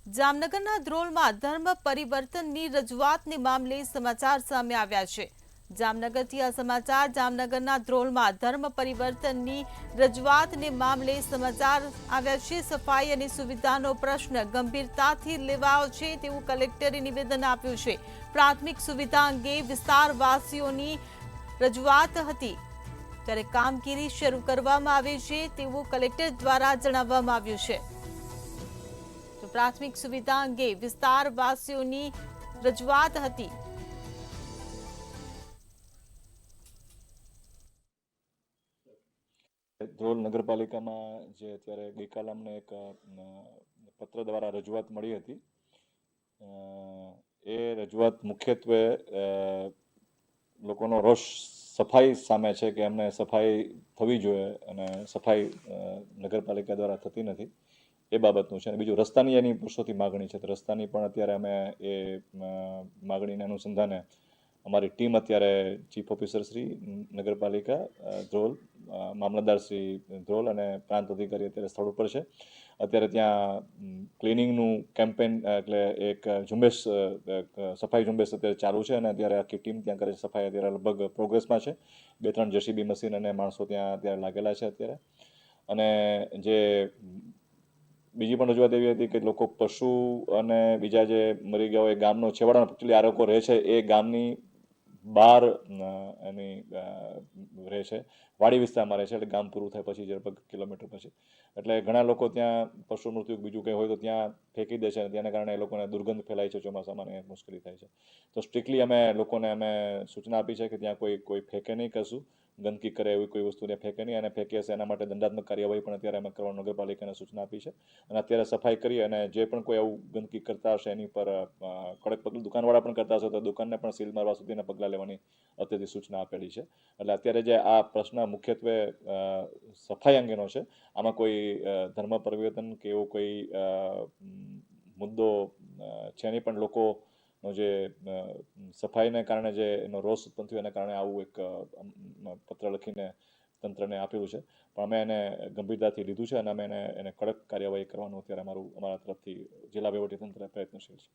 જામનગરના ધ્રોલમાં ધર્મ પરિવર્તનની રજૂઆતને મામલે સમાચાર સામે આવ્યા છે। જામનગરથી આ સમાચાર। જામનગરના ધ્રોલમાં ધર્મ પરિવર્તનની રજૂઆતને મામલે સમાચાર આવ્યા છે। સફાઈ અને સુવિધાનો પ્રશ્ન ગંભીરતાથી લેવાયો છે તેવું કલેક્ટરે નિવેદન આપ્યું છે। પ્રાથમિક સુવિધા અંગે વિસ્તારવાસીઓની રજૂઆત હતી ત્યારે કામગીરી શરૂ કરવામાં આવી છે તેવું કલેક્ટર દ્વારા જણાવવામાં આવ્યું છે। તો પ્રાથમિક સુવિધા અંગે વિસ્તારવાસીઓની રજૂઆત હતી। ધ્રોલ નગરપાલિકામાં જે અત્યારે ગઈકાલે અમને એક પત્ર દ્વારા રજૂઆત મળી હતી, એ રજૂઆત મુખ્યત્વે લોકોનો રોષ સફાઈ સામે છે કે એમને સફાઈ થવી જોઈએ અને સફાઈ નગરપાલિકા દ્વારા થતી નથી એ બાબતનું છે। અને બીજું રસ્તાની એની વર્ષોથી માગણી છે, તો રસ્તાની પણ અત્યારે અમે એ માગણીના અનુસંધાને અમારી ટીમ અત્યારે ચીફ ઓફિસર શ્રી નગરપાલિકા ધ્રોલ, મામલતદાર શ્રી ધ્રોલ અને પ્રાંત અધિકારી અત્યારે સ્થળ ઉપર છે। અત્યારે ત્યાં ક્લિનિંગનું કેમ્પેન એટલે એક ઝુંબેશ, સફાઈ ઝુંબેશ અત્યારે ચાલુ છે અને અત્યારે આખી ટીમ ત્યાં કરે છે સફાઈ। અત્યારે લગભગ પ્રોગ્રેસમાં છે। 2-3 જેસીબી મશીન અને માણસો ત્યાં અત્યારે લાગેલા છે અત્યારે। અને જે બીજી પણ રજૂઆત એવી હતી કે લોકો પશુ અને બીજા જે મરી ગયા હોય ગામનો છેવાડાનો એકચ્યુઅલી આ લોકો રહે છે એ ગામની બહાર એની રહે છે, વાડી વિસ્તારમાં રહે છે, એટલે ગામ પૂરું થાય પછી લગભગ કિલોમીટર પછી, એટલે ઘણા લોકો ત્યાં પશુ મૃત્યુ બીજું કંઈ હોય તો ત્યાં ફેંકી દે છે અને તેના કારણે એ લોકોને દુર્ગંધ ફેલાય છે, ચોમાસામાં એ મુશ્કેલી થાય છે। તો સ્ટ્રિક્ટલી અમે લોકોને સૂચના આપી છે કે ત્યાં કોઈ ફેંકે નહીં કશું, ગંદકી કરે એવી કોઈ વસ્તુ ત્યાં ફેંકે નહીં, અને ફેંકે હશે એના માટે દંડાત્મક કાર્યવાહી પણ અત્યારે અમે કરવા નગરપાલિકાને સૂચના આપી છે। અને અત્યારે સફાઈ કરી અને જે પણ કોઈ આવું ગંદકી કરતા હશે એની પર કડક પગલાં, દુકાનવાળા પણ કરતા હશે તો દુકાનને પણ સીલ મારવા સુધીના પગલાં લેવાની અત્યારથી સૂચના આપેલી છે। એટલે અત્યારે જે આ પ્રશ્ન મુખ્યત્વે સફાઈ અંગેનો છે, આમાં કોઈ ધર્મ પરિવર્તન કે એવો કોઈ મુદ્દો છે નહીં, પણ લોકોનો જે સફાઈને કારણે જે એનો રોષ ઉત્પન્ન થયો એના કારણે આવું એક પત્ર લખીને તંત્રને આપેલું છે। પણ અમે એને ગંભીરતાથી લીધું છે અને અમે એને કડક કાર્યવાહી કરવાનું અત્યારે અમારા તરફથી જિલ્લા વહીવટીતંત્ર પ્રયત્નશીલ છે।